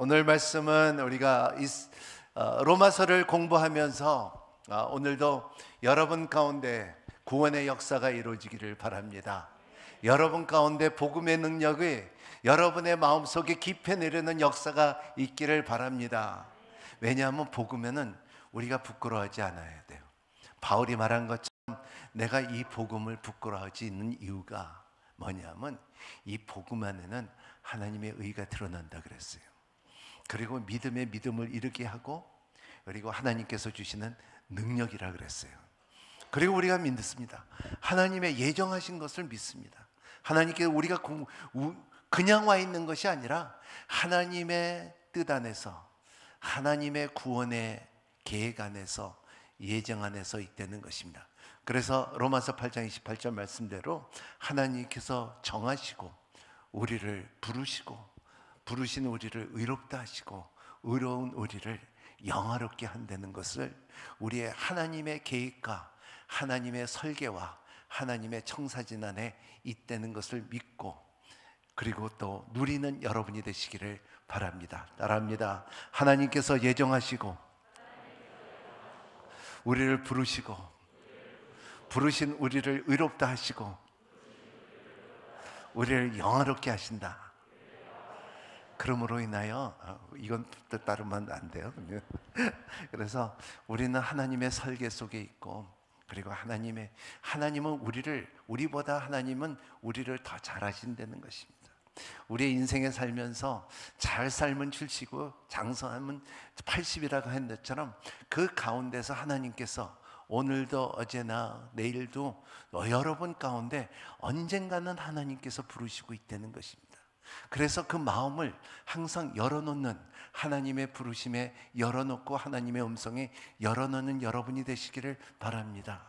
오늘 말씀은 우리가 로마서를 공부하면서 오늘도 여러분 가운데 구원의 역사가 이루어지기를 바랍니다. 여러분 가운데 복음의 능력이 여러분의 마음속에 깊이 내려는 역사가 있기를 바랍니다. 왜냐하면 복음에는 우리가 부끄러워하지 않아야 돼요. 바울이 말한 것처럼 내가 이 복음을 부끄러워하지 않는 이유가 뭐냐면 이 복음 안에는 하나님의 의가 드러난다 그랬어요. 그리고 믿음의 믿음을 이루게 하고, 그리고 하나님께서 주시는 능력이라 그랬어요. 그리고 우리가 믿습니다. 하나님의 예정하신 것을 믿습니다. 하나님께서 우리가 그냥 와 있는 것이 아니라 하나님의 뜻 안에서, 하나님의 구원의 계획 안에서, 예정 안에서 있다는 것입니다. 그래서 로마서 8장 28절 말씀대로 하나님께서 정하시고 우리를 부르신 우리를 의롭다 하시고 의로운 우리를 영화롭게 한다는 것을 우리의 하나님의 계획과 하나님의 설계와 하나님의 청사진 안에 있다는 것을 믿고, 그리고 또 누리는 여러분이 되시기를 바랍니다. 따라합니다. 하나님께서 예정하시고 우리를 부르신 우리를 의롭다 하시고 우리를 영화롭게 하신다. 그러므로 인하여 이건 뜻 따르면 안 돼요. 그래서 우리는 하나님의 설계 속에 있고, 그리고 하나님은 우리보다 하나님은 우리를 더 잘하신다는 것입니다. 우리의 인생에 살면서 잘 살면 70이고 장성하면 80이라고 한 것처럼 그 가운데서 하나님께서 오늘도 어제나 내일도 여러분 가운데 언젠가는 하나님께서 부르시고 있다는 것입니다. 그래서 그 마음을 항상 열어놓는, 하나님의 부르심에 열어놓고 하나님의 음성에 열어놓는 여러분이 되시기를 바랍니다.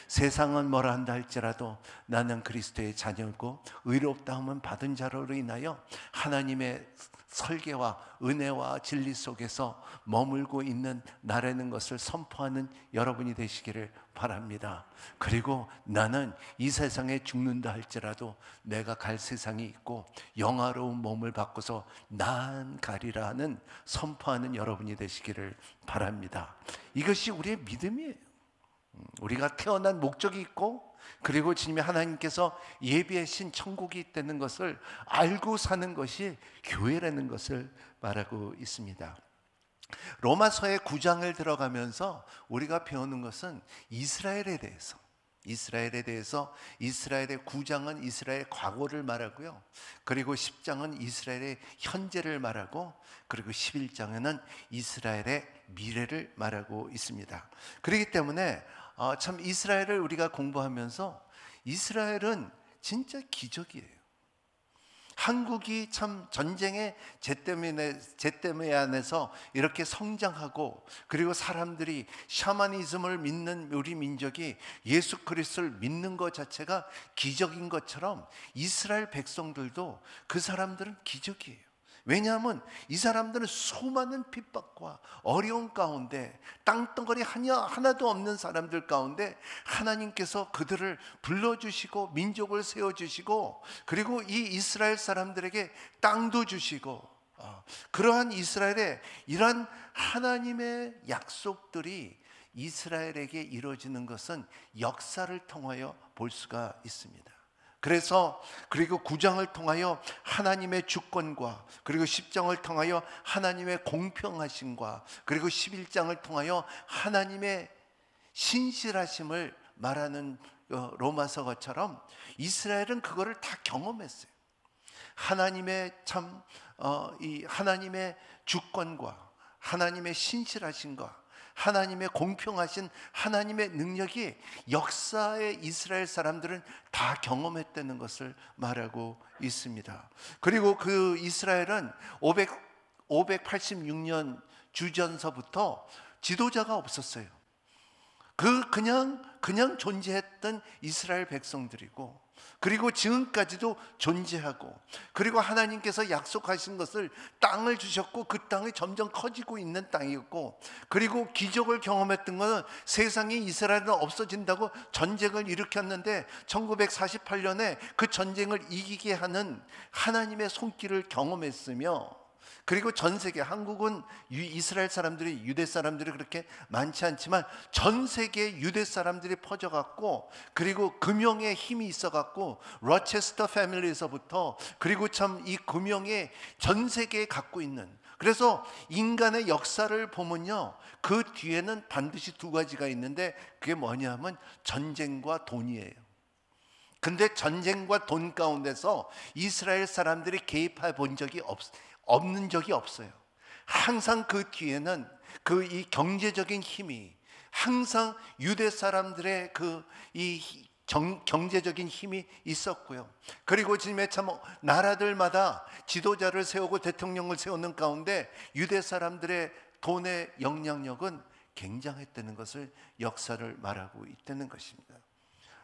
세상은 뭐라 한다 할지라도 나는 그리스도의 자녀고 의롭다 함은 받은 자로 인하여 하나님의 설계와 은혜와 진리 속에서 머물고 있는 나라는 것을 선포하는 여러분이 되시기를 바랍니다. 그리고 나는 이 세상에 죽는다 할지라도 내가 갈 세상이 있고 영화로운 몸을 바꿔서 난 가리라 하는 선포하는 여러분이 되시기를 바랍니다. 이것이 우리의 믿음이에요. 우리가 태어난 목적이 있고, 그리고 주님의 하나님께서 예비하신 천국이 있다는 것을 알고 사는 것이 교회라는 것을 말하고 있습니다. 로마서의 9장을 들어가면서 우리가 배우는 것은 이스라엘에 대해서, 이스라엘의 9장은 이스라엘의 과거를 말하고요, 그리고 10장은 이스라엘의 현재를 말하고, 그리고 11장에는 이스라엘의 미래를 말하고 있습니다. 그렇기 때문에 참 이스라엘을 우리가 공부하면서 이스라엘은 진짜 기적이에요. 한국이 참 전쟁의 잿더미 안에서 이렇게 성장하고, 그리고 사람들이 샤머니즘을 믿는 우리 민족이 예수 그리스도를 믿는 것 자체가 기적인 것처럼 이스라엘 백성들도, 그 사람들은 기적이에요. 왜냐하면 이 사람들은 수많은 핍박과 어려운 가운데, 땅덩어리 하나도 없는 사람들 가운데 하나님께서 그들을 불러주시고 민족을 세워주시고, 그리고 이 이스라엘 사람들에게 땅도 주시고, 그러한 이스라엘의 이러한 하나님의 약속들이 이스라엘에게 이루어지는 것은 역사를 통하여 볼 수가 있습니다. 그래서 그리고 9장을 통하여 하나님의 주권과, 그리고 10장을 통하여 하나님의 공평하심과, 그리고 11장을 통하여 하나님의 신실하심을 말하는 로마서처럼 이스라엘은 그거를 다 경험했어요. 하나님의 하나님의 주권과 하나님의 신실하심과 하나님의 공평하신 하나님의 능력이 역사의 이스라엘 사람들은 다 경험했다는 것을 말하고 있습니다. 그리고 그 이스라엘은 586년 주전서부터 지도자가 없었어요. 그냥 존재했던 이스라엘 백성들이고, 그리고 지금까지도 존재하고, 그리고 하나님께서 약속하신 것을 땅을 주셨고, 그 땅이 점점 커지고 있는 땅이었고, 그리고 기적을 경험했던 것은 세상에 이스라엘은 없어진다고 전쟁을 일으켰는데 1948년에 그 전쟁을 이기게 하는 하나님의 손길을 경험했으며, 그리고 전 세계, 한국은 이스라엘 사람들이, 유대 사람들이 그렇게 많지 않지만 전 세계 유대 사람들이 퍼져갖고, 그리고 금용의 힘이 있어갖고 로체스터 패밀리에서부터, 그리고 참 이 금용의 전 세계에 갖고 있는, 그래서 인간의 역사를 보면요, 그 뒤에는 반드시 두 가지가 있는데, 그게 뭐냐면 전쟁과 돈이에요. 근데 전쟁과 돈 가운데서 이스라엘 사람들이 개입해 본 적이 없는 적이 없어요. 항상 그 뒤에는 그 이 경제적인 힘이, 항상 유대 사람들의 그 이 경제적인 힘이 있었고요. 그리고 지금의 참 나라들마다 지도자를 세우고 대통령을 세우는 가운데 유대 사람들의 돈의 영향력은 굉장했다는 것을, 역사를 말하고 있다는 것입니다.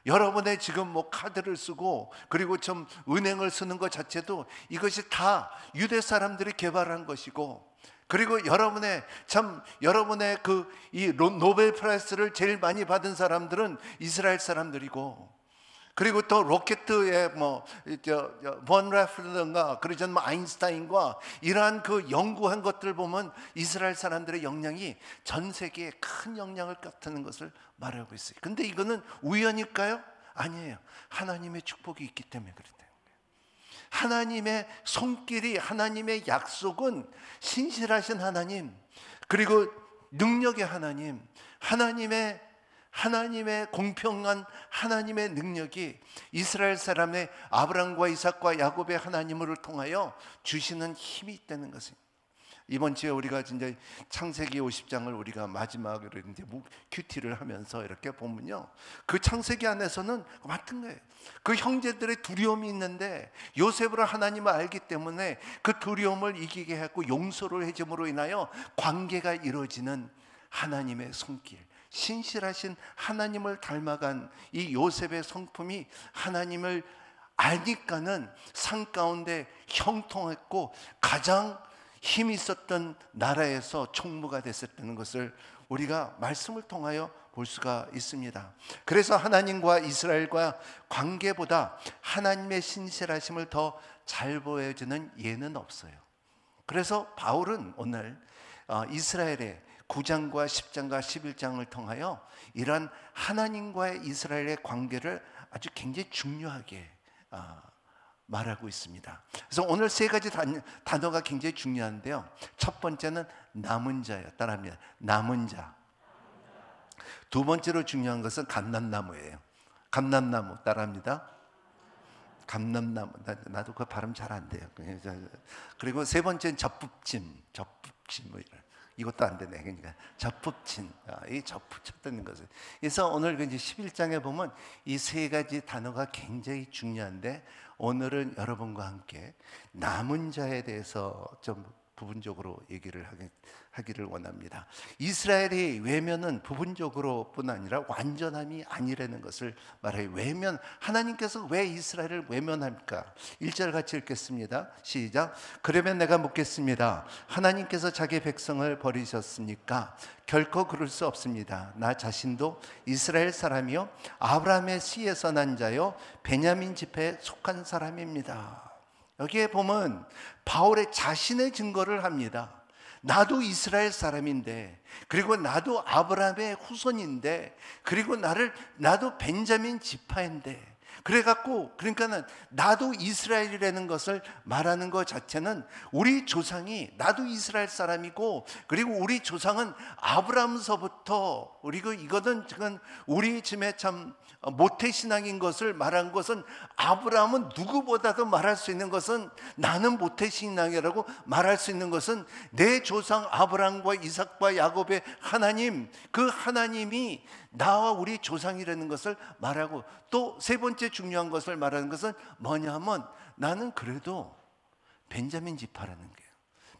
여러분의 지금 뭐 카드를 쓰고 그리고 좀 은행을 쓰는 것 자체도 이것이 다 유대 사람들이 개발한 것이고, 그리고 여러분의 그 이 노벨 프라이스를 제일 많이 받은 사람들은 이스라엘 사람들이고, 그리고 또 로켓의 본 라프든가 그러지 않으면 아인슈타인과 이러한 그 연구한 것들 보면 이스라엘 사람들의 영향이 전 세계에 큰 영향을 갖는 것을 말하고 있어요. 근데 이거는 우연일까요? 아니에요. 하나님의 축복이 있기 때문에 그렇다. 하나님의 손길이, 하나님의 약속은 신실하신 하나님, 그리고 능력의 하나님, 하나님의 공평한 하나님의 능력이 이스라엘 사람의 아브라함과 이삭과 야곱의 하나님을 통하여 주시는 힘이 있다는 것입니다. 이번 주에 우리가 진짜 창세기 50장을 우리가 마지막으로 이제 큐티를 하면서 이렇게 보면요, 그 창세기 안에서는 같은 거예요. 그 형제들의 두려움이 있는데 요셉으로 하나님을 알기 때문에 그 두려움을 이기게 하고 용서를 해줌으로 인하여 관계가 이루어지는 하나님의 손길, 신실하신 하나님을 닮아간 이 요셉의 성품이 하나님을 아니까는 산 가운데 형통했고 가장 힘이 있었던 나라에서 총무가 됐었다는 것을 우리가 말씀을 통하여 볼 수가 있습니다. 그래서 하나님과 이스라엘과 관계보다 하나님의 신실하심을 더 잘 보여주는 예는 없어요. 그래서 바울은 오늘 이스라엘의 9장과 10장과 11장을 통하여 이러한 하나님과의 이스라엘의 관계를 아주 굉장히 중요하게 말하고 있습니다. 그래서 오늘 세 가지 단어가 굉장히 중요한데요. 첫 번째는 남은 자예요. 따라합니다. 남은 자. 두 번째로 중요한 것은 감람나무예요. 감람나무. 따라합니다. 감람나무. 나도 그 발음 잘 안 돼요. 그리고 세 번째는 접붙임. 뭐 이런. 이것도 안 되네. 그러니까 접붙임. 이 접붙였다는 것을. 그래서 오늘 이제 11장에 보면 이 세 가지 단어가 굉장히 중요한데, 오늘은 여러분과 함께 남은 자에 대해서 좀 부분적으로 얘기를 하기를 원합니다. 이스라엘의 외면은 부분적으로 뿐 아니라 완전함이 아니라는 것을 말해요. 외면, 하나님께서 왜 이스라엘을 외면합니까? 1절 같이 읽겠습니다. 시작. 그러면 내가 묻겠습니다. 하나님께서 자기 백성을 버리셨습니까? 결코 그럴 수 없습니다. 나 자신도 이스라엘 사람이요 아브라함의 씨에서 난 자요 베냐민 집회에 속한 사람입니다. 여기에 보면 바울의 자신의 증거를 합니다. 나도 이스라엘 사람인데, 그리고 나도 아브라함의 후손인데, 그리고 나도 벤자민 지파인데, 그래갖고 그러니까는 나도 이스라엘이라는 것을 말하는 것 자체는 우리 조상이 나도 이스라엘 사람이고, 그리고 우리 조상은 아브라함서부터, 그리고 이거는 지금 우리 집에 참 모태신앙인 것을 말한 것은, 아브라함은 누구보다도 말할 수 있는 것은, 나는 모태신앙이라고 말할 수 있는 것은 내 조상 아브라함과 이삭과 야곱의 하나님, 그 하나님이 나와 우리 조상이라는 것을 말하고, 또 세 번째 중요한 것을 말하는 것은 뭐냐 하면, 나는 그래도 벤자민 지파라는 거예요.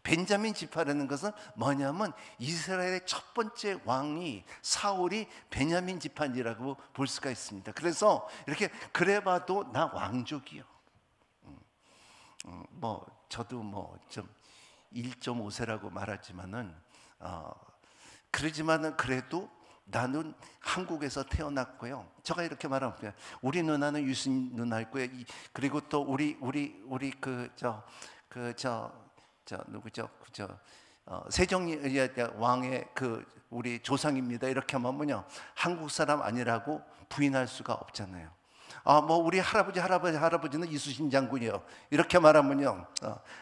벤자민 지파라는 것은 뭐냐면 이스라엘의 첫 번째 왕이 사울이 베냐민 지파니라고 볼 수가 있습니다. 그래서 이렇게 그래봐도 나 왕족이요. 저도 좀 1.5세라고 말하지만은 그러지만은 그래도 나는 한국에서 태어났고요. 제가 이렇게 말합니다. 우리 누나는 유신 누나 있고요. 그리고 또 우리 저 누구죠? 세종 왕의 그 우리 조상입니다. 이렇게 하면요 한국 사람 아니라고 부인할 수가 없잖아요. 뭐 우리 할아버지는 이순신 장군이요. 이렇게 말하면요.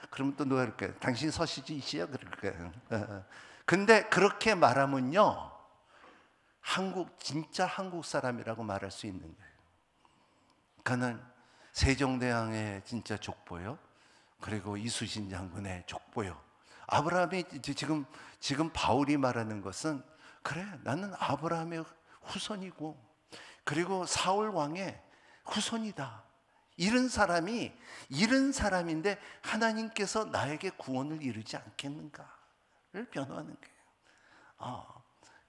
그러면 또 누가 이렇게 당신 서시지이시요? 그렇게. 근데 그렇게 말하면요. 진짜 한국 사람이라고 말할 수 있는 거예요. 그는 세종대왕의 진짜 족보요. 그리고 이순신 장군의 족보요. 아브라함이 지금 바울이 말하는 것은 그래 나는 아브라함의 후손이고 그리고 사울 왕의 후손이다. 이런 사람인데 하나님께서 나에게 구원을 이루지 않겠는가를 변호하는 거예요.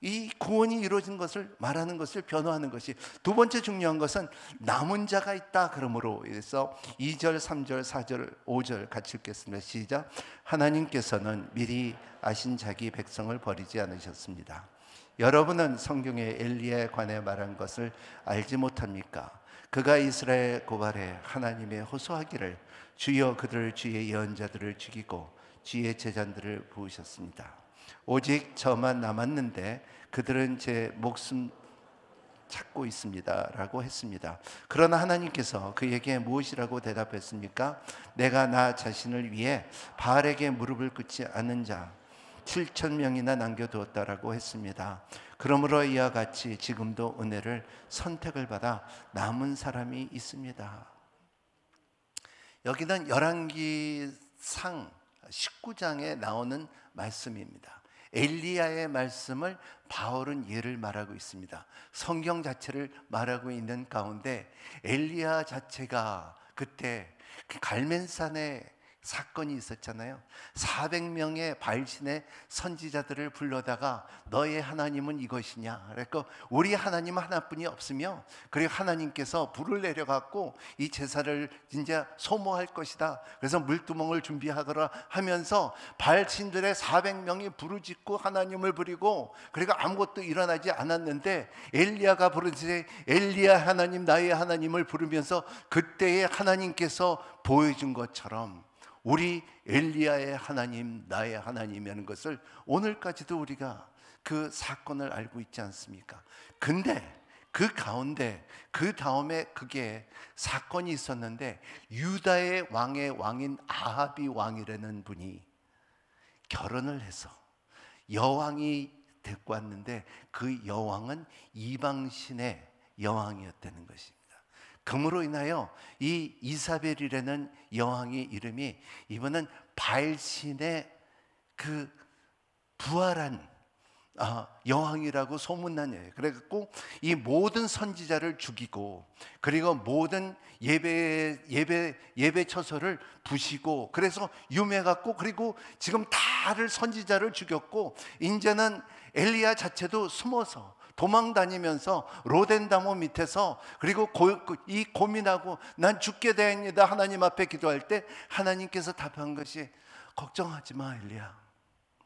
이 구원이 이루어진 것을 말하는 것을 변호하는 것이 두 번째 중요한 것은 남은 자가 있다. 그러므로 해서 2절, 3절, 4절, 5절 같이 읽겠습니다. 시작. 하나님께서는 미리 아신 자기 백성을 버리지 않으셨습니다. 여러분은 성경에 엘리야에 관해 말한 것을 알지 못합니까? 그가 이스라엘 고발에 하나님의 호소하기를 주여 그들을 주의 예언자들을 죽이고 주의 제자들을 부으셨습니다. 오직 저만 남았는데 그들은 제 목숨 찾고 있습니다 라고 했습니다. 그러나 하나님께서 그에게 무엇이라고 대답했습니까? 내가 나 자신을 위해 바알에게 무릎을 꿇지 않은 자 7,000명이나 남겨두었다라고 했습니다. 그러므로 이와 같이 지금도 은혜를 선택을 받아 남은 사람이 있습니다. 여기는 열왕기상 19장에 나오는 말씀입니다. 엘리야의 말씀을 바울은 예를 말하고 있습니다. 성경 자체를 말하고 있는 가운데 엘리야 자체가 그때 갈멜산에 사건이 있었잖아요. 400명의 바알신의 선지자들을 불러다가 너의 하나님은 이것이냐? 그러니까 우리 하나님은 하나뿐이 없으며 그리고 하나님께서 불을 내려갖고 이 제사를 이제 소모할 것이다. 그래서 물두멍을 준비하거라 하면서 바알신들의 400명이 부르짖고 하나님을 부리고 그리고 아무것도 일어나지 않았는데 엘리야가 부르짖으니 엘리야 하나님 나의 하나님을 부르면서 그때의 하나님께서 보여준 것처럼 우리 엘리야의 하나님 나의 하나님이라는 것을 오늘까지도 우리가 그 사건을 알고 있지 않습니까? 근데 그 가운데 그 다음에 그게 사건이 있었는데 유다의 왕인 아합이 왕이라는 분이 결혼을 해서 여왕이 데리고 왔는데 그 여왕은 이방신의 여왕이었다는 것입니다. 그러므로 인하여 이 이사벨이라는 여왕의 이름이 이번은 바알신의 그 부활한 여왕이라고 소문난 예예요. 그래갖고 이 모든 선지자를 죽이고 그리고 모든 예배 처소를 부시고 그래서 유명해갖고 그리고 지금 다들 선지자를 죽였고 이제는 엘리야 자체도 숨어서 도망 다니면서 로덴다모 밑에서 그리고 고민하고 난 죽게 되옵니다 하나님 앞에 기도할 때 하나님께서 답한 것이 걱정하지 마 엘리야,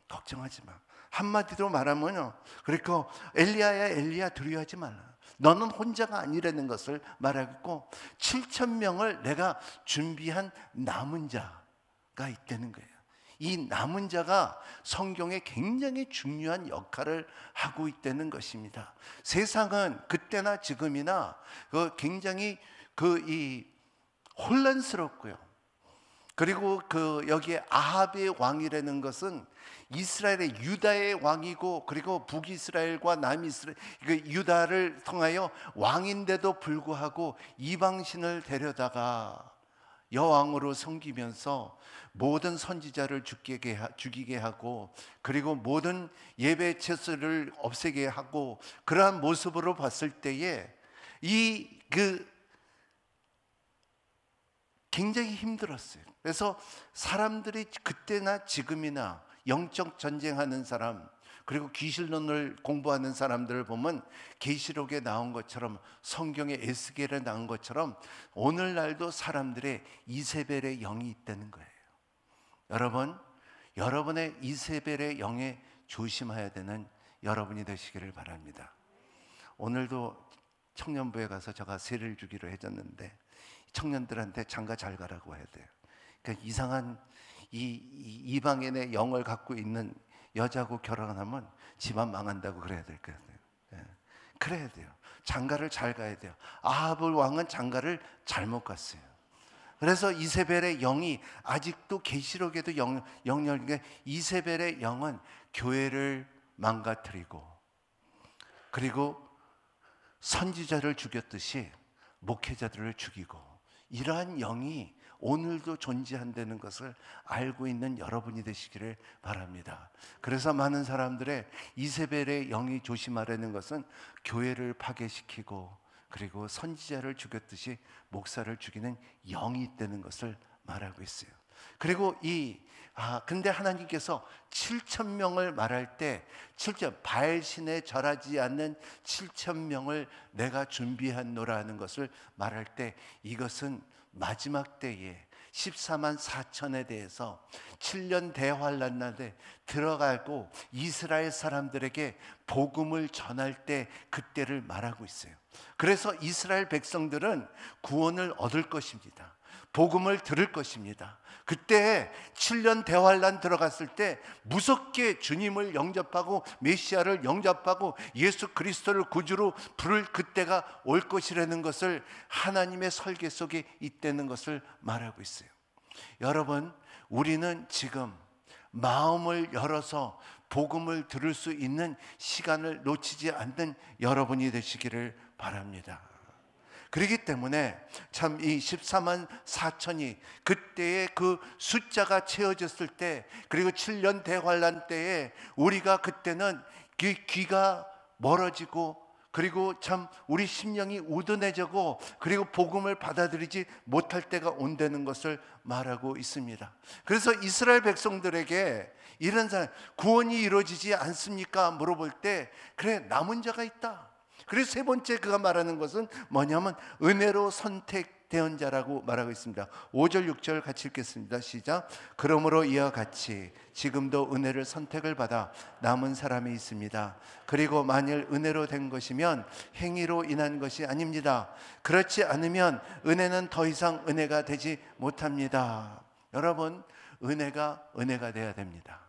걱정하지 마. 한마디로 말하면요, 그러니까 엘리야야 엘리야 두려워하지 말라. 너는 혼자가 아니라는 것을 말하고 7,000명을 내가 준비한 남은 자가 있다는 거예요. 이 남은 자가 성경에 굉장히 중요한 역할을 하고 있다는 것입니다. 세상은 그때나 지금이나 굉장히 혼란스럽고요. 그리고 여기에 아합의 왕이라는 것은 이스라엘의 유다의 왕이고 그리고 북이스라엘과 남이스라엘 유다를 통하여 왕인데도 불구하고 이방신을 데려다가 여왕으로 섬기면서 모든 선지자를 죽이게 하고 그리고 모든 예배 채소를 없애게 하고 그러한 모습으로 봤을 때에 굉장히 힘들었어요. 그래서 사람들이 그때나 지금이나 영적 전쟁하는 사람 그리고 귀신론을 공부하는 사람들을 보면 계시록에 나온 것처럼 성경에 에스겔에 나온 것처럼 오늘날도 사람들의 이세벨의 영이 있다는 거예요. 여러분, 여러분의 이세벨의 영에 조심해야 되는 여러분이 되시기를 바랍니다. 오늘도 청년부에 가서 제가 세를 주기로 해줬는데 청년들한테 장가 잘 가라고 해야 돼요. 그러니까 이방인의 영을 갖고 있는 여자하고 결혼하면 집안 망한다고 그래야 될 거예요. 그래야 돼요. 장가를 잘 가야 돼요. 아합 왕은 장가를 잘못 갔어요. 그래서 이세벨의 영이 아직도 계시록에도 영영 이세벨의 영은 교회를 망가뜨리고 그리고 선지자를 죽였듯이 목회자들을 죽이고 이러한 영이 오늘도 존재한다는 것을 알고 있는 여러분이 되시기를 바랍니다. 그래서 많은 사람들의 이세벨의 영이 조심하라는 것은 교회를 파괴시키고 그리고 선지자를 죽였듯이 목사를 죽이는 영이 있다는 것을 말하고 있어요. 그리고 근데 하나님께서 7,000명을 말할 때 바알신에 절하지 않는 7,000명을 내가 준비한노라 하는 것을 말할 때 이것은 마지막 때에 14만 4천에 대해서 7년 대환란 날에 들어가고 이스라엘 사람들에게 복음을 전할 때 그때를 말하고 있어요. 그래서 이스라엘 백성들은 구원을 얻을 것입니다. 복음을 들을 것입니다. 그때 7년 대환란 들어갔을 때 무섭게 주님을 영접하고 메시아를 영접하고 예수 그리스도를 구주로 부를 그때가 올 것이라는 것을 하나님의 설계 속에 있다는 것을 말하고 있어요. 여러분, 우리는 지금 마음을 열어서 복음을 들을 수 있는 시간을 놓치지 않는 여러분이 되시기를 바랍니다. 그렇기 때문에 참 이 14만 4천이 그때의 그 숫자가 채워졌을 때 그리고 7년 대환란 때에 우리가 그때는 귀가 멀어지고 그리고 참 우리 심령이 우둔해지고 그리고 복음을 받아들이지 못할 때가 온다는 것을 말하고 있습니다. 그래서 이스라엘 백성들에게 이런 사람 구원이 이루어지지 않습니까? 물어볼 때 그래 남은 자가 있다. 그래서 세 번째 그가 말하는 것은 뭐냐면 은혜로 선택된 자라고 말하고 있습니다. 5절 6절 같이 읽겠습니다. 시작. 그러므로 이와 같이 지금도 은혜를 선택을 받아 남은 사람이 있습니다. 그리고 만일 은혜로 된 것이면 행위로 인한 것이 아닙니다. 그렇지 않으면 은혜는 더 이상 은혜가 되지 못합니다. 여러분, 은혜가 돼야 됩니다.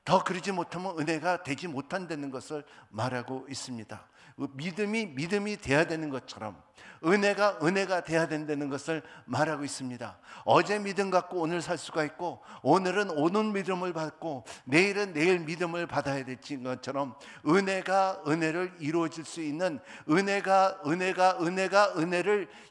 더 그러지 못하면 은혜가 되지 못한다는 것을 말하고 있습니다. 믿음이 돼야 되는 것처럼 은혜가 돼야 된다는 것을 말하고 있습니다. 어제 믿음 갖고 오늘 살 수가 있고 오늘은 오늘 믿음을 받고 내일은 내일 믿음을 받아야 될 것처럼 은혜가 은혜를 이루어질 수 있는 은혜를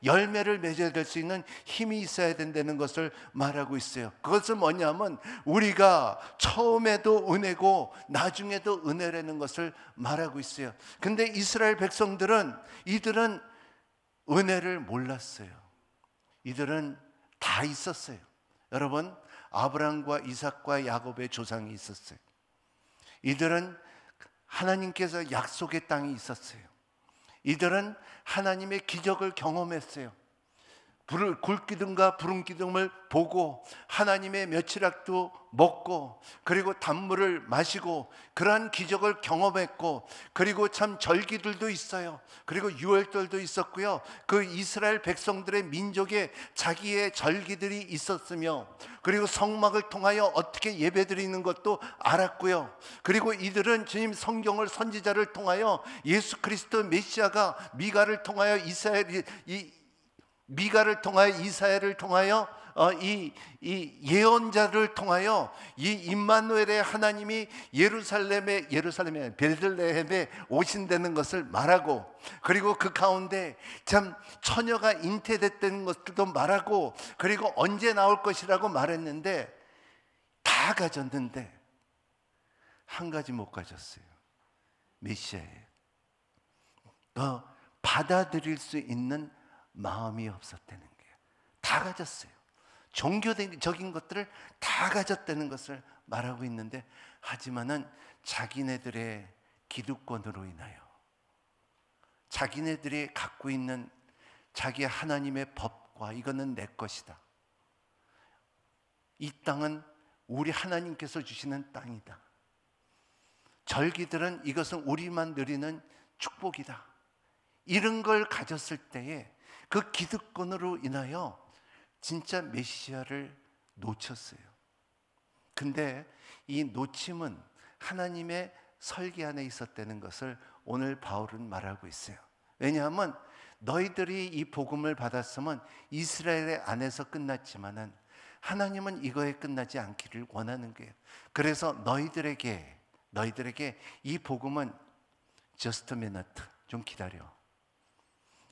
열매를 맺어야 될 수 있는 힘이 있어야 된다는 것을 말하고 있어요. 그것은 뭐냐면 우리가 처음에도 은혜고 나중에도 은혜라는 것을 말하고 있어요. 근데 이스라엘 백성들은 이들은 은혜를 몰랐어요. 이들은 다 있었어요. 여러분, 아브라함과 이삭과 야곱의 조상이 있었어요. 이들은 하나님께서 약속의 땅이 있었어요. 이들은 하나님의 기적을 경험했어요. 굴기둥과 부름기둥을 보고 하나님의 며칠학도 먹고 그리고 단물을 마시고 그러한 기적을 경험했고 그리고 참 절기들도 있어요. 그리고 유월절도 있었고요. 그 이스라엘 백성들의 민족의 자기의 절기들이 있었으며 그리고 성막을 통하여 어떻게 예배드리는 것도 알았고요. 그리고 이들은 주님 성경을 선지자를 통하여 예수 그리스도 메시아가 미가를 통하여 이사야를 통하여 이 예언자를 통하여 이 임마누엘의 하나님이 예루살렘에 베들레헴에 오신다는 것을 말하고 그리고 그 가운데 참 처녀가 잉태됐다는 것들도 말하고 그리고 언제 나올 것이라고 말했는데 다 가졌는데 한 가지 못 가졌어요. 메시아예요. 받아들일 수 있는 마음이 없었다는 거예요. 다 가졌어요. 종교적인 것들을 다 가졌다는 것을 말하고 있는데 하지만은 자기네들의 기득권으로 인하여 자기네들이 갖고 있는 자기 하나님의 법과 이거는 내 것이다. 이 땅은 우리 하나님께서 주시는 땅이다. 절기들은 이것은 우리만 누리는 축복이다. 이런 걸 가졌을 때에 그 기득권으로 인하여 진짜 메시아를 놓쳤어요. 근데 이 놓침은 하나님의 설계 안에 있었다는 것을 오늘 바울은 말하고 있어요. 왜냐하면 너희들이 이 복음을 받았으면 이스라엘 안에서 끝났지만은 하나님은 이거에 끝나지 않기를 원하는 거예요. 그래서 너희들에게 이 복음은 just a minute, 좀 기다려.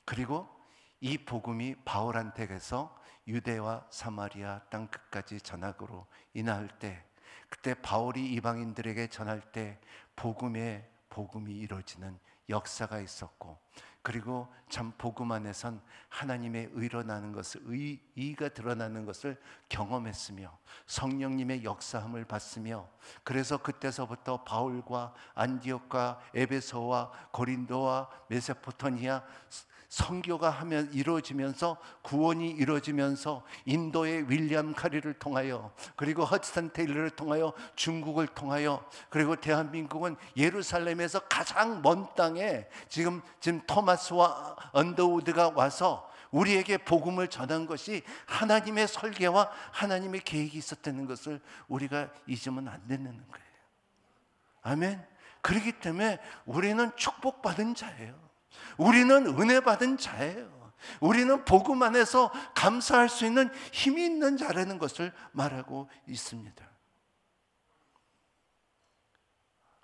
그리고 이 복음이 바울한테 가서 유대와 사마리아 땅 끝까지 전학으로 인하할 때, 그때 바울이 이방인들에게 전할 때 복음이 이루어지는 역사가 있었고, 그리고 참 복음 안에선 하나님의 의로 나는 것을, 의가 드러나는 것을 경험했으며 성령님의 역사함을 받으며, 그래서 그때서부터 바울과 안디옥과 에베소와 고린도와 메소포타미아 선교가 하면 이루어지면서 구원이 이루어지면서 인도의 윌리엄 카리를 통하여, 그리고 허드슨 테일러를 통하여 중국을 통하여, 그리고 대한민국은 예루살렘에서 가장 먼 땅에 지금 토마스와 언더우드가 와서 우리에게 복음을 전한 것이 하나님의 설계와 하나님의 계획이 있었다는 것을 우리가 잊으면 안 되는 거예요. 아멘. 그렇기 때문에 우리는 축복받은 자예요. 우리는 은혜 받은 자예요. 우리는 복음 안에서 감사할 수 있는 힘이 있는 자라는 것을 말하고 있습니다.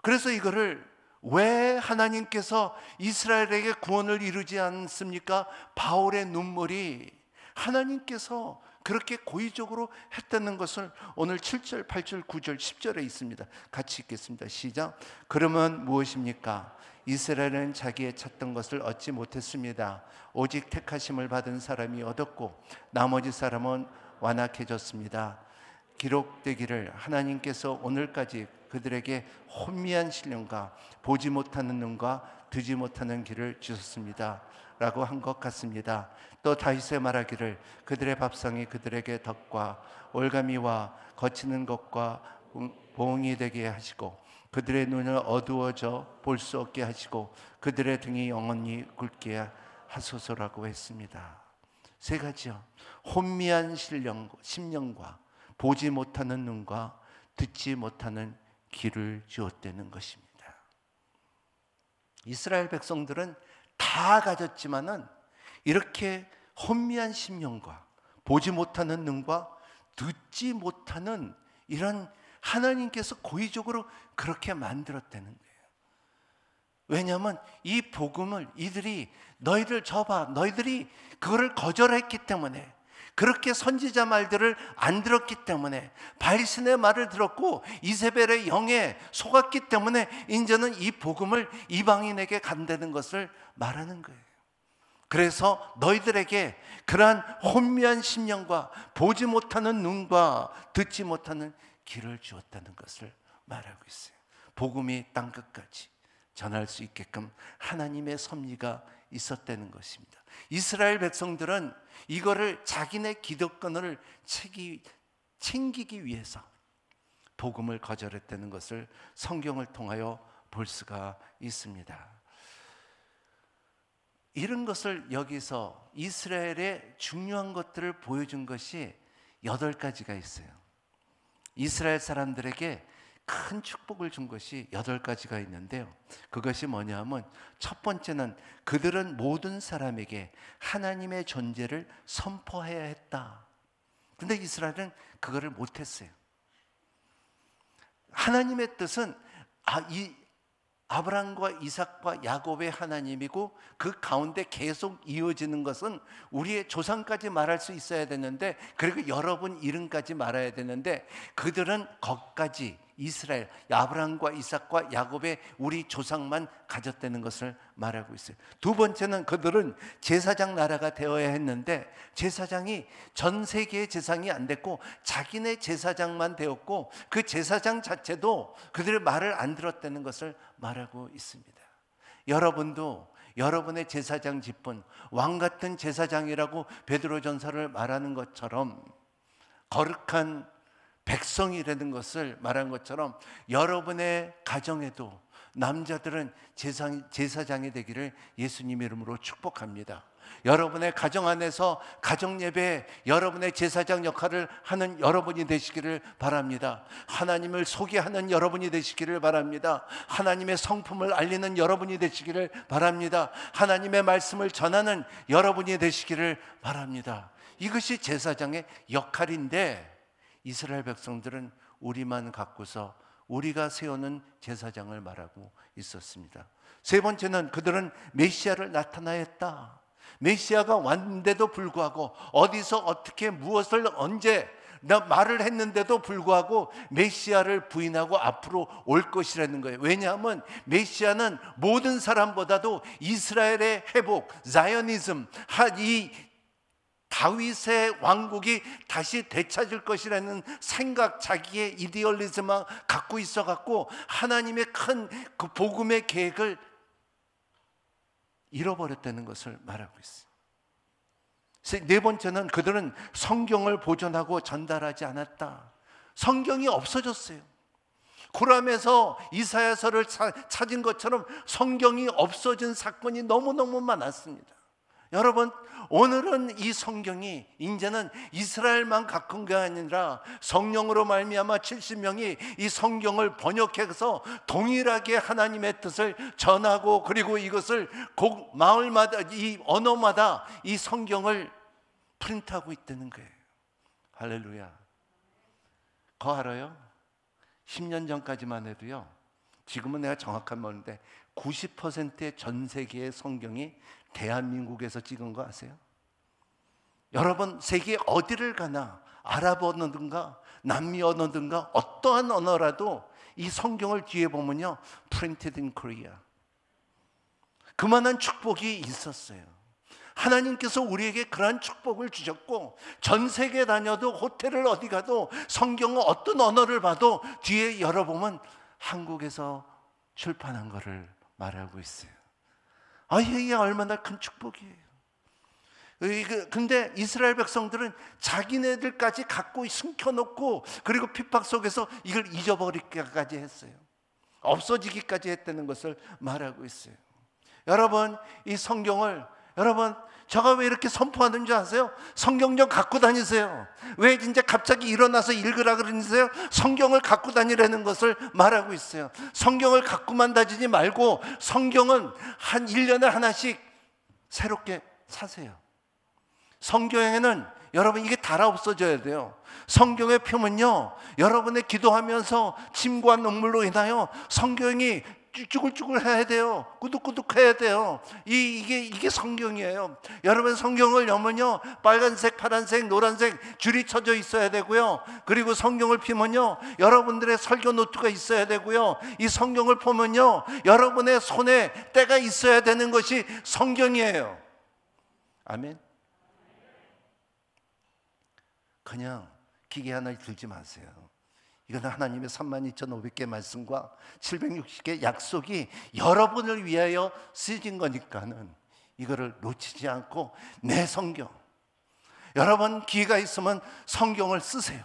그래서 이거를 왜 하나님께서 이스라엘에게 구원을 이루지 않습니까? 바울의 눈물이 하나님께서 그렇게 고의적으로 했다는 것을 오늘 7절, 8절, 9절, 10절에 있습니다. 같이 읽겠습니다. 시작. 그러면 무엇입니까? 이스라엘은 자기의 찾던 것을 얻지 못했습니다. 오직 택하심을 받은 사람이 얻었고 나머지 사람은 완악해졌습니다. 기록되기를 하나님께서 오늘까지 그들에게 혼미한 신령과 보지 못하는 눈과 듣지 못하는 귀를 주셨습니다 라고 한 것 같습니다. 또 다윗의 말하기를 그들의 밥상이 그들에게 덕과 올가미와 거치는 것과 보응이 되게 하시고 그들의 눈을 어두워져 볼 수 없게 하시고 그들의 등이 영원히 굵게 하소서라고 했습니다. 세 가지요. 혼미한 심령과 보지 못하는 눈과 듣지 못하는 귀를 주었다는 것입니다. 이스라엘 백성들은 다 가졌지만은 이렇게 혼미한 심령과 보지 못하는 눈과 듣지 못하는 이런 하나님께서 고의적으로 그렇게 만들었다는 거예요. 왜냐하면 이 복음을 이들이 너희들 저봐, 너희들이 그거를 거절했기 때문에, 그렇게 선지자 말들을 안 들었기 때문에, 바리신의 말을 들었고 이세벨의 영에 속았기 때문에 이제는 이 복음을 이방인에게 간다는 것을 말하는 거예요. 그래서 너희들에게 그러한 혼미한 심령과 보지 못하는 눈과 듣지 못하는 귀를 주었다는 것을 말하고 있어요. 복음이 땅 끝까지 전할 수 있게끔 하나님의 섭리가 있었다는 것입니다. 이스라엘 백성들은 이거를 자기네 기득권을 챙기기 위해서 복음을 거절했다는 것을 성경을 통하여 볼 수가 있습니다. 이런 것을 여기서 이스라엘의 중요한 것들을 보여준 것이 8가지가 있어요. 이스라엘 사람들에게 큰 축복을 준 것이 8가지가 있는데요. 그것이 뭐냐면 첫 번째는 그들은 모든 사람에게 하나님의 존재를 선포해야 했다. 근데 이스라엘은 그거를 못했어요. 하나님의 뜻은 아브라함과 이삭과 야곱의 하나님이고 그 가운데 계속 이어지는 것은 우리의 조상까지 말할 수 있어야 되는데, 그리고 여러분 이름까지 말해야 되는데, 그들은 거기까지 이스라엘, 아브라함과 이삭과 야곱의 우리 조상만 가졌다는 것을 말하고 있어요. 두 번째는 그들은 제사장 나라가 되어야 했는데 제사장이 전 세계의 제사장이 안 됐고 자기네 제사장만 되었고 그 제사장 자체도 그들의 말을 안 들었다는 것을 말하고 있습니다. 여러분도 여러분의 제사장 직분, 왕 같은 제사장이라고 베드로전서를 말하는 것처럼 거룩한 백성이라는 것을 말한 것처럼 여러분의 가정에도 남자들은 제사장이 되기를 예수님 이름으로 축복합니다. 여러분의 가정 안에서 가정 예배, 여러분의 제사장 역할을 하는 여러분이 되시기를 바랍니다. 하나님을 소개하는 여러분이 되시기를 바랍니다. 하나님의 성품을 알리는 여러분이 되시기를 바랍니다. 하나님의 말씀을 전하는 여러분이 되시기를 바랍니다. 이것이 제사장의 역할인데, 이스라엘 백성들은 우리만 갖고서 우리가 세우는 제사장을 말하고 있었습니다. 세 번째는 그들은 메시아를 나타나야 했다. 메시아가 왔는데도 불구하고, 어디서 어떻게 무엇을 언제 말을 했는데도 불구하고 메시아를 부인하고 앞으로 올 것이라는 거예요. 왜냐하면 메시아는 모든 사람보다도 이스라엘의 회복, 자이오니즘, 이 다윗의 왕국이 다시 되찾을 것이라는 생각, 자기의 이데올리즘을 갖고 있어갖고 하나님의 큰 그 복음의 계획을 잃어버렸다는 것을 말하고 있어요. 네 번째는 그들은 성경을 보존하고 전달하지 않았다. 성경이 없어졌어요. 고람에서 이사야서를 찾은 것처럼 성경이 없어진 사건이 너무너무 많았습니다. 여러분, 오늘은 이 성경이 이제는 이스라엘만 갖고 온 게 아니라 성령으로 말미암아 70명이 이 성경을 번역해서 동일하게 하나님의 뜻을 전하고, 그리고 이것을 각 마을마다, 이 언어마다 이 성경을 프린트하고 있다는 거예요. 할렐루야. 그거 알아요? 10년 전까지만 해도요, 지금은 내가 정확한 모르는데 90%의 전 세계의 성경이 대한민국에서 찍은 거 아세요? 여러분, 세계 어디를 가나 아랍 언어든가 남미 언어든가 어떠한 언어라도 이 성경을 뒤에 보면요, Printed in Korea. 그만한 축복이 있었어요. 하나님께서 우리에게 그러한 축복을 주셨고, 전 세계 다녀도 호텔을 어디 가도 성경을 어떤 언어를 봐도 뒤에 열어보면 한국에서 출판한 거를 말하고 있어요. 이게 얼마나 큰 축복이에요. 근데 이스라엘 백성들은 자기네들까지 갖고 숨겨놓고, 그리고 핍박 속에서 이걸 잊어버리기까지 했어요. 없어지기까지 했다는 것을 말하고 있어요. 여러분, 이 성경을, 여러분, 제가 왜 이렇게 선포하는 줄 아세요? 성경 좀 갖고 다니세요. 왜 진짜 갑자기 일어나서 읽으라 그러세요? 성경을 갖고 다니라는 것을 말하고 있어요. 성경을 갖고만 다니지 말고 성경은 한 1년에 하나씩 새롭게 사세요. 성경에는 여러분, 이게 달아 없어져야 돼요. 성경의 표면요, 여러분의 기도하면서 침과 눈물로 인하여 성경이 쭈글쭈글 해야 돼요. 꾸덕꾸덕 해야 돼요. 이게 성경이에요. 여러분, 성경을 열면요, 빨간색, 파란색, 노란색 줄이 쳐져 있어야 되고요. 그리고 성경을 펴면요, 여러분들의 설교 노트가 있어야 되고요. 이 성경을 보면요, 여러분의 손에 때가 있어야 되는 것이 성경이에요. 아멘. 그냥 기계 하나 들지 마세요. 이건 하나님의 32,500개 말씀과 760개 약속이 여러분을 위하여 쓰여진 거니까는 이거를 놓치지 않고, 내 성경, 여러분 기회가 있으면 성경을 쓰세요.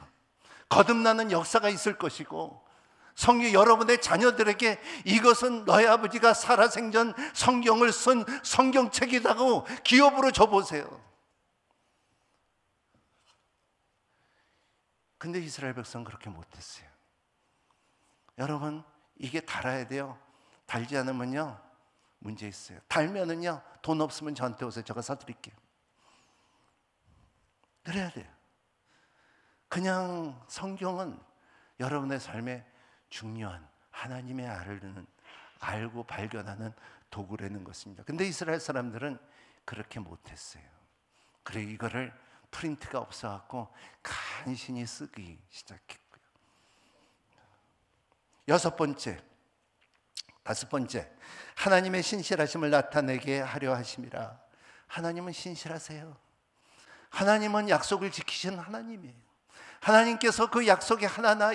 거듭나는 역사가 있을 것이고, 성경, 여러분의 자녀들에게 이것은 너희 아버지가 살아생전 성경을 쓴 성경책이라고 기업으로 줘보세요. 근데 이스라엘 백성은 그렇게 못했어요. 여러분, 이게 달아야 돼요. 달지 않으면요, 문제 있어요. 달면은요, 돈 없으면 저한테 오세요. 제가 사드릴게요. 그래야 돼요. 그냥 성경은 여러분의 삶에 중요한 하나님의 알고 발견하는 도구라는 것입니다. 근데 이스라엘 사람들은 그렇게 못했어요. 그래, 이거를 프린트가 없어갖고 간신히 쓰기 시작했고요. 다섯 번째, 하나님의 신실하심을 나타내게 하려 하심이라. 하나님은 신실하세요. 하나님은 약속을 지키신 하나님이에요. 하나님께서 그 약속에 하나하나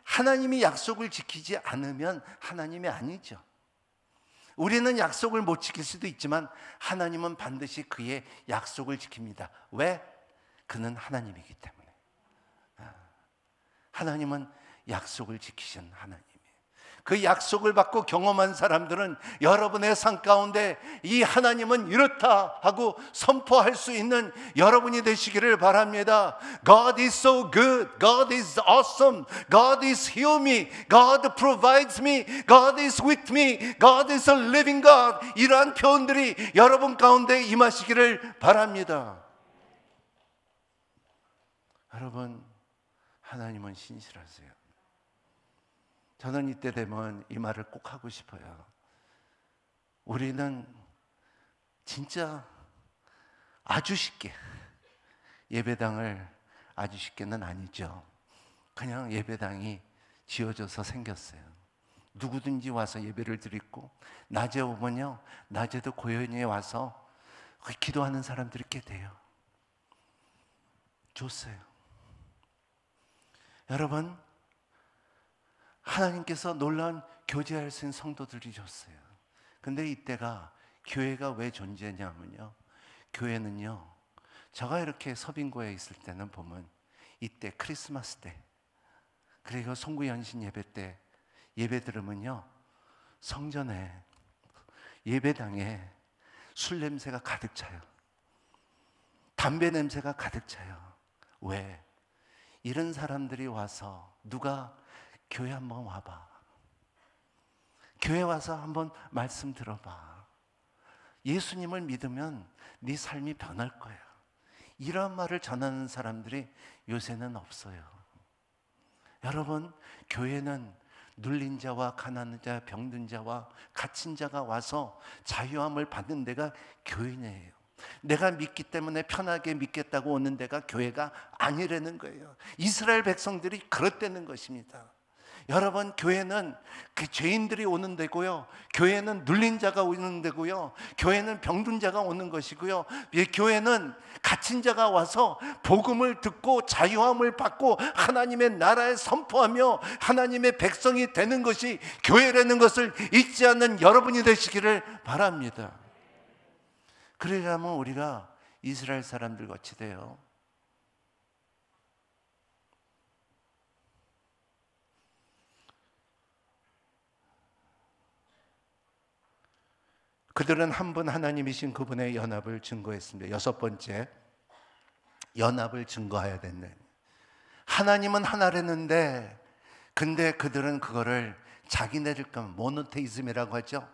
하나님이 약속을 지키지 않으면 하나님이 아니죠. 우리는 약속을 못 지킬 수도 있지만 하나님은 반드시 그의 약속을 지킵니다. 왜? 그는 하나님이기 때문에. 하나님은 약속을 지키신 하나님이에요. 그 약속을 받고 경험한 사람들은 여러분의 삶 가운데 이 하나님은 이렇다 하고 선포할 수 있는 여러분이 되시기를 바랍니다. God is so good. God is awesome. God is heal me. God provides me. God is with me. God is a living God. 이러한 표현들이 여러분 가운데 임하시기를 바랍니다. 여러분, 하나님은 신실하세요. 저는 이때 되면 이 말을 꼭 하고 싶어요. 우리는 진짜 아주 쉽게 예배당을, 아주 쉽게는 아니죠. 그냥 예배당이 지어져서 생겼어요. 누구든지 와서 예배를 드리고, 낮에 오면요, 낮에도 고연히 와서 기도하는 사람들이 꽤 돼요. 좋았어요. 여러분, 하나님께서 놀라운 교제할 수 있는 성도들이 줬어요. 근데 이때가, 교회가 왜 존재냐면요, 교회는요, 제가 이렇게 서빙고에 있을 때는 보면 이때 크리스마스 때, 그리고 송구연신 예배 때 예배 들으면요, 성전에, 예배당에 술 냄새가 가득 차요. 담배 냄새가 가득 차요. 왜? 이런 사람들이 와서, 누가 교회 한번 와봐, 교회 와서 한번 말씀 들어봐, 예수님을 믿으면 네 삶이 변할 거야, 이런 말을 전하는 사람들이 요새는 없어요. 여러분, 교회는 눌린 자와 가난한 자, 병든 자와 갇힌 자가 와서 자유함을 받는 데가 교회예요. 내가 믿기 때문에 편하게 믿겠다고 오는 데가 교회가 아니라는 거예요. 이스라엘 백성들이 그렇다는 것입니다. 여러분, 교회는 그 죄인들이 오는 데고요, 교회는 눌린 자가 오는 데고요, 교회는 병든 자가 오는 것이고요, 교회는 갇힌 자가 와서 복음을 듣고 자유함을 받고 하나님의 나라에 선포하며 하나님의 백성이 되는 것이 교회라는 것을 잊지 않는 여러분이 되시기를 바랍니다. 그러려면 우리가 이스라엘 사람들 같이 돼요. 그들은 한 분 하나님이신 그분의 연합을 증거했습니다. 여섯 번째, 연합을 증거해야 된다. 하나님은 하나라는데, 근데 그들은 그거를 자기네들 모노테이즘이라고 하죠.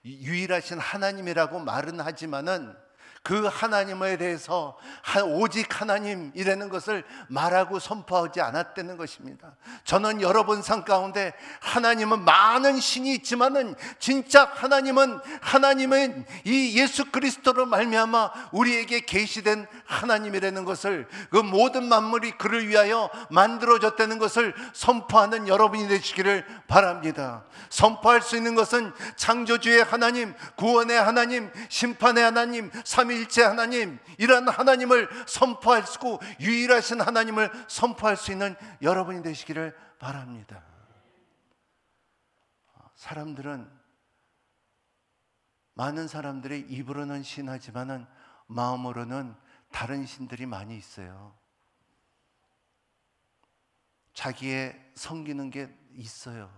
유일하신 하나님이라고 말은 하지만은 그 하나님에 대해서 오직 하나님이라는 것을 말하고 선포하지 않았다는 것입니다. 저는 여러분 삶 가운데 하나님은 많은 신이 있지만은 진짜 하나님은 이 예수 그리스도로 말미암아 우리에게 계시된 하나님이라는 것을, 그 모든 만물이 그를 위하여 만들어졌다는 것을 선포하는 여러분이 되시기를 바랍니다. 선포할 수 있는 것은 창조주의 하나님, 구원의 하나님, 심판의 하나님, 삼위일체 하나님, 이런 하나님을 선포할 수 있고 유일하신 하나님을 선포할 수 있는 여러분이 되시기를 바랍니다. 많은 사람들이 입으로는 신하지만은 마음으로는 다른 신들이 많이 있어요. 자기의 섬기는 게 있어요.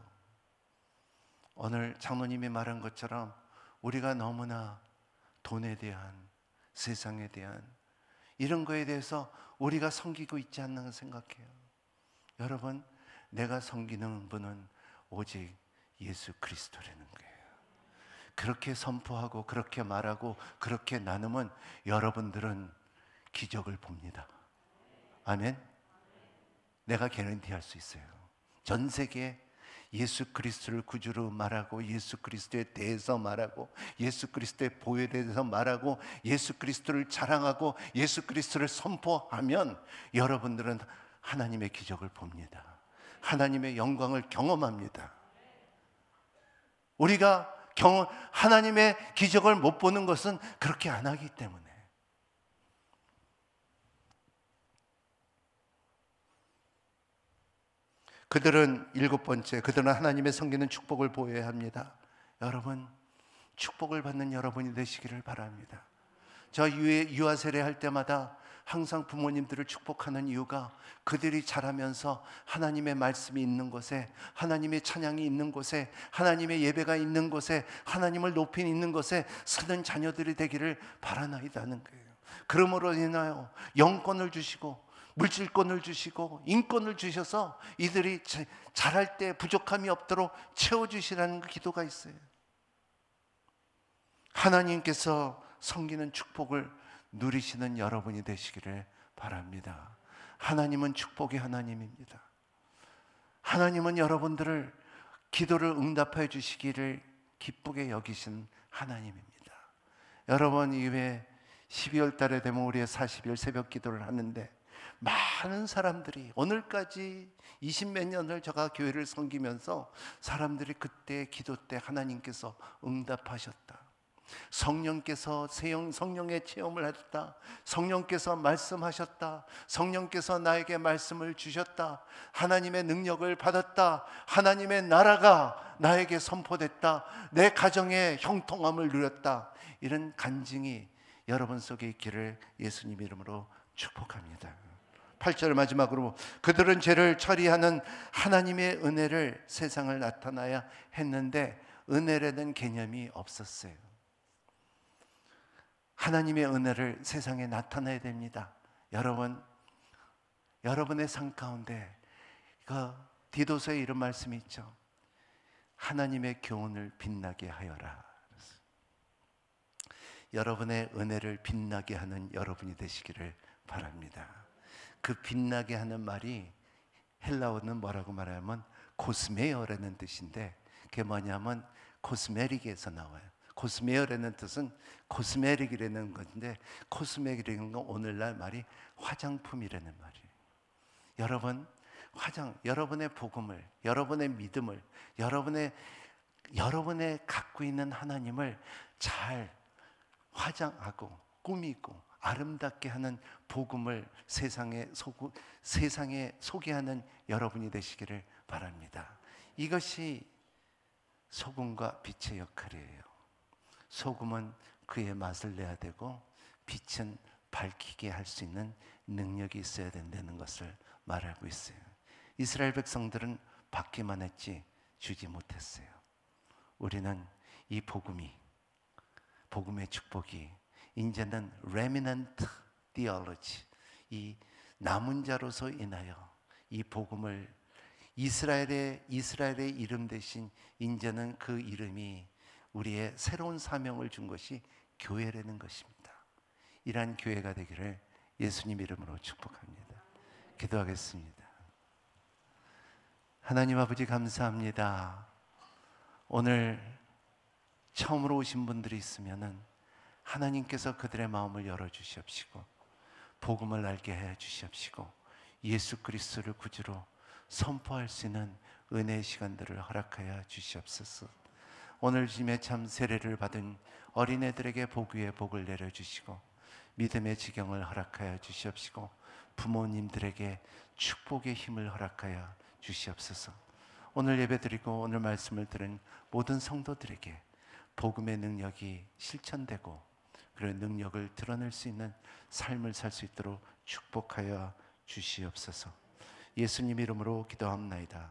오늘 장로님이 말한 것처럼 우리가 너무나 돈에 대한, 세상에 대한 이런 거에 대해서 우리가 섬기고 있지 않나 생각해요. 여러분, 내가 섬기는 분은 오직 예수 그리스도라는 거예요. 그렇게 선포하고 그렇게 말하고 그렇게 나누면 여러분들은 기적을 봅니다. 아멘. 내가 개런티할 수 있어요. 전 세계에 예수 그리스도를 구주로 말하고, 예수 그리스도에 대해서 말하고, 예수 그리스도의 보혈에 대해서 말하고, 예수 그리스도를 자랑하고 예수 그리스도를 선포하면 여러분들은 하나님의 기적을 봅니다. 하나님의 영광을 경험합니다. 우리가 하나님의 기적을 못 보는 것은 그렇게 안 하기 때문에. 그들은 일곱 번째, 그들은 하나님의 섬기는 축복을 보여야 합니다. 여러분, 축복을 받는 여러분이 되시기를 바랍니다. 저 유아 세례 할 때마다 항상 부모님들을 축복하는 이유가 그들이 자라면서 하나님의 말씀이 있는 곳에, 하나님의 찬양이 있는 곳에, 하나님의 예배가 있는 곳에, 하나님을 높이 있는 곳에 사는 자녀들이 되기를 바라나이다는 거예요. 그러므로 인하여 영권을 주시고 물질권을 주시고 인권을 주셔서 이들이 자랄 때 부족함이 없도록 채워주시라는 그 기도가 있어요. 하나님께서 섬기는 축복을 누리시는 여러분이 되시기를 바랍니다. 하나님은 축복의 하나님입니다. 하나님은 여러분들을 기도를 응답해 주시기를 기쁘게 여기신 하나님입니다. 여러분, 이외에 12월 달에 되면 우리의 40일 새벽 기도를 하는데 많은 사람들이 오늘까지 20몇 년을 제가 교회를 섬기면서 사람들이 그때 기도 때 하나님께서 응답하셨다, 성령께서 성령의 체험을 했다, 성령께서 말씀하셨다, 성령께서 나에게 말씀을 주셨다, 하나님의 능력을 받았다, 하나님의 나라가 나에게 선포됐다, 내 가정의 형통함을 누렸다, 이런 간증이 여러분 속에 있기를 예수님 이름으로 축복합니다. 8절 마지막으로 그들은 죄를 처리하는 하나님의 은혜를 세상을 나타나야 했는데 은혜라는 개념이 없었어요. 하나님의 은혜를 세상에 나타내야 됩니다. 여러분의 삶 가운데 그 디도서에 이런 말씀이 있죠. 하나님의 교훈을 빛나게 하여라. 여러분의 은혜를 빛나게 하는 여러분이 되시기를 바랍니다. 그 빛나게 하는 말이 헬라어는 뭐라고 말하면 코스메어라는 뜻인데, 그게 뭐냐면 코스메릭에서 나와요. 코스메어라는 뜻은 코스메릭이라는 건데, 코스메릭이라는 건 오늘날 말이 화장품이라는 말이에요. 여러분, 여러분의 복음을, 여러분의 믿음을, 여러분의 갖고 있는 하나님을 잘 화장하고 꾸미고 아름답게 하는 복음을 세상에 소개하는 여러분이 되시기를 바랍니다. 이것이 소금과 빛의 역할이에요. 소금은 그의 맛을 내야 되고 빛은 밝히게 할 수 있는 능력이 있어야 된다는 것을 말하고 있어요. 이스라엘 백성들은 받기만 했지 주지 못했어요. 우리는 이 복음의 축복이 이제는 remnant theology, 이 남은 자로서 인하여 이 복음을 이스라엘의 이름 대신 이제는 그 이름이 우리의 새로운 사명을 준 것이 교회라는 것입니다. 이러한 교회가 되기를 예수님 이름으로 축복합니다. 기도하겠습니다. 하나님 아버지, 감사합니다. 오늘 처음으로 오신 분들이 있으면은 하나님께서 그들의 마음을 열어주시옵시고 복음을 알게 해 주시옵시고 예수 그리스도를 구주로 선포할 수 있는 은혜의 시간들을 허락하여 주시옵소서. 오늘 짐에 참 세례를 받은 어린애들에게 복 위에 복을 내려주시고 믿음의 지경을 허락하여 주시옵시고 부모님들에게 축복의 힘을 허락하여 주시옵소서. 오늘 예배드리고 오늘 말씀을 들은 모든 성도들에게 복음의 능력이 실천되고 그런 능력을 드러낼 수 있는 삶을 살 수 있도록 축복하여 주시옵소서. 예수님 이름으로 기도합나이다.